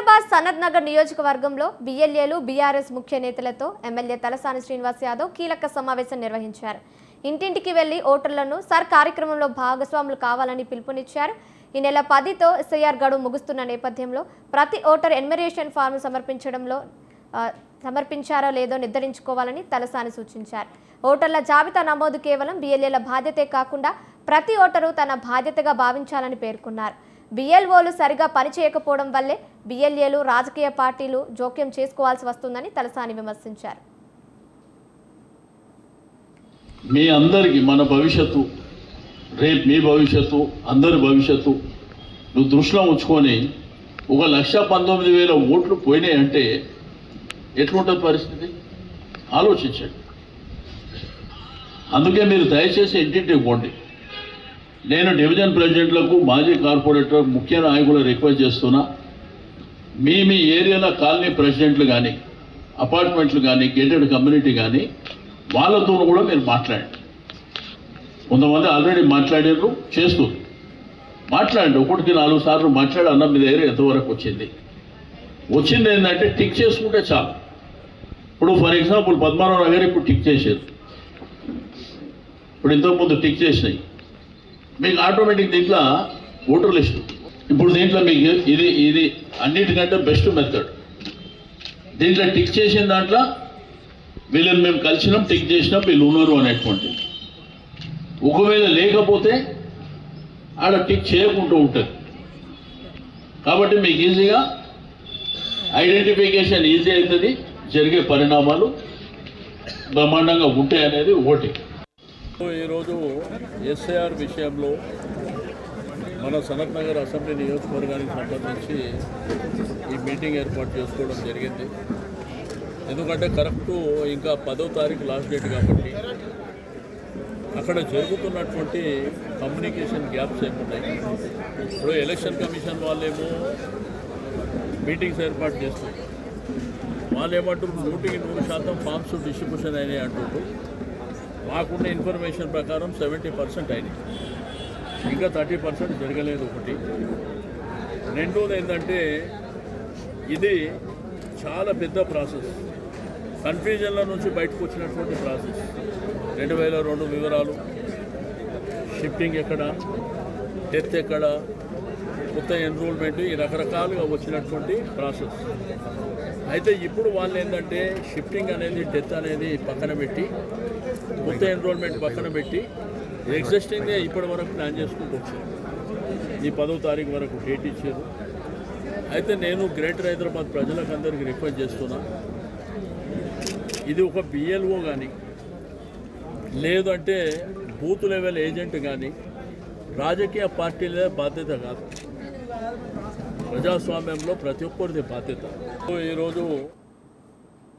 వికారాబాద్ సనత్ నగర్ నియోజకవర్గంలో బిఎల్ఏలు బీఆర్ఎస్ ముఖ్య నేతలతో ఎమ్మెల్యే తలసాని శ్రీనివాస్ యాదవ్ కీలక సమావేశం నిర్వహించారు. ఇంటింటికి వెళ్లి ఓటర్లను సర్ కార్యక్రమంలో భాగస్వాములు కావాలని పిలుపునిచ్చారు. ఈ నెల 10తో ఎస్ఐఆర్ గడువు ముగుస్తున్న నేపథ్యంలో ప్రతి ఓటర్ ఎన్యుమరేషన్ ఫామ్ సమర్పించారో లేదో నిర్ధారించుకోవాలని తలసాని సూచించారు. ఓటర్ల జాబితా నమోదు కేవలం బిఎల్ఏల బాధ్యతే కాకుండా ప్రతి ఓటరు తన బాధ్యతగా భావించాలని పేర్కొన్నారు. బిఎల్ఓలు సరిగా పనిచేయకపోవడం వల్లే బిఎల్ఏలు రాజకీయ పార్టీలు జోక్యం చేసుకోవాల్సి వస్తుందని తలసాని విమర్శించారు. మీ అందరికీ మన భవిష్యత్తు, రేపు మీ భవిష్యత్తు, అందరి భవిష్యత్తు నువ్వు దృష్టిలో ఉంచుకొని 1,19,000 ఓట్లు పోయినాయంటే ఎట్లుంటుంది పరిస్థితి ఆలోచించండి. అందుకే మీరు దయచేసి ఇంటింటికి పోండి. నేను డివిజన్ ప్రెసిడెంట్లకు, మాజీ కార్పొరేటర్, ముఖ్య నాయకులు రిక్వెస్ట్ చేస్తున్నా, మీ ఏరియాలో కాలనీ ప్రెసిడెంట్లు కానీ, అపార్ట్మెంట్లు కానీ, గేటెడ్ కమ్యూనిటీ కానీ వాళ్ళతో కూడా మీరు మాట్లాడండి. కొంతమంది ఆల్రెడీ మాట్లాడారు, చేస్తుంది. మాట్లాడండి. 1కి 4 సార్లు మాట్లాడి అన్న మీ దగ్గర ఎంతవరకు వచ్చింది ఏంటంటే టిక్ చేసుకుంటే చాలు. ఇప్పుడు ఫర్ ఎగ్జాంపుల్ పద్మారావు నగర్ ఇప్పుడు టిక్ చేశారు, ఇప్పుడు ఇంతకుముందు టిక్ చేసినాయి. మీకు ఆటోమేటిక్ దీంట్లో ఓటర్ లిస్టు, ఇప్పుడు దీంట్లో మీకు ఇది అన్నిటికంటే బెస్ట్ మెథడ్. దీంట్లో టిక్ చేసిన దాంట్లో వీళ్ళని మేము కలిసినాం, టిక్ చేసినాం, వీళ్ళు ఉన్నారు అనేటువంటి. ఒకవేళ లేకపోతే ఆడ టిక్ చేయకుండా ఉంటుంది. కాబట్టి మీకు ఈజీగా ఐడెంటిఫికేషన్ ఈజీ అవుతుంది, జరిగే పరిణామాలు బ్రహ్మాండంగా ఉంటాయి అనేది ఒకటి. ఈరోజు ఎస్ఐఆర్ విషయంలో మన సనత్ నగర్ అసెంబ్లీ నియోజకవర్గానికి సంబంధించి ఈ మీటింగ్ ఏర్పాటు చేసుకోవడం జరిగింది. ఎందుకంటే కరెక్టు ఇంకా 10వ తారీఖు లాస్ట్ డేట్ కాబట్టి అక్కడ జరుగుతున్నటువంటి కమ్యూనికేషన్ గ్యాప్స్ ఏమున్నాయి. ఇప్పుడు ఎలక్షన్ కమిషన్ వాళ్ళేమో మీటింగ్స్ ఏర్పాటు చేస్తారు, వాళ్ళు ఏమంటారు 100% ఫామ్స్ డిస్ట్రిబ్యూషన్ అయినాయి అంటుండ్రు. మాకున్న ఇన్ఫర్మేషన్ ప్రకారం 70% అయినాయి, ఇంకా 30% జరగలేదు. ఒకటి. రెండోది ఏంటంటే ఇది చాలా పెద్ద ప్రాసెస్, కన్ఫ్యూజన్ల నుంచి బయటకు వచ్చినటువంటి ప్రాసెస్. 2002 వివరాలు, షిఫ్టింగ్ ఎక్కడ, డెత్ ఎక్కడ, కొత్త ఎన్రోల్మెంట్, ఈ రకరకాలుగా వచ్చినటువంటి ప్రాసెస్. అయితే ఇప్పుడు వాళ్ళు ఏంటంటే షిఫ్టింగ్ అనేది, డెత్ అనేది పక్కన పెట్టి, కొత్త ఎన్రోల్మెంట్ పక్కన పెట్టి ఎగ్జిస్టింగ్గా ఇప్పటి వరకు ప్లాన్ చేసుకుంటూ వచ్చారు. ఈ 10వ తారీఖు వరకు డేట్ ఇచ్చారు. అయితే నేను గ్రేటర్ హైదరాబాద్ ప్రజలకు అందరికీ రిక్వెస్ట్ చేస్తున్నా, ఇది ఒక బిఎల్ఓ కానీ లేదంటే బూత్ లెవెల్ ఏజెంట్ కానీ రాజకీయ పార్టీలే బాధ్యత కాదు. ప్రజాస్వామ్యంలో ప్రతి ఒక్కరిది బాధ్యత. ఈరోజు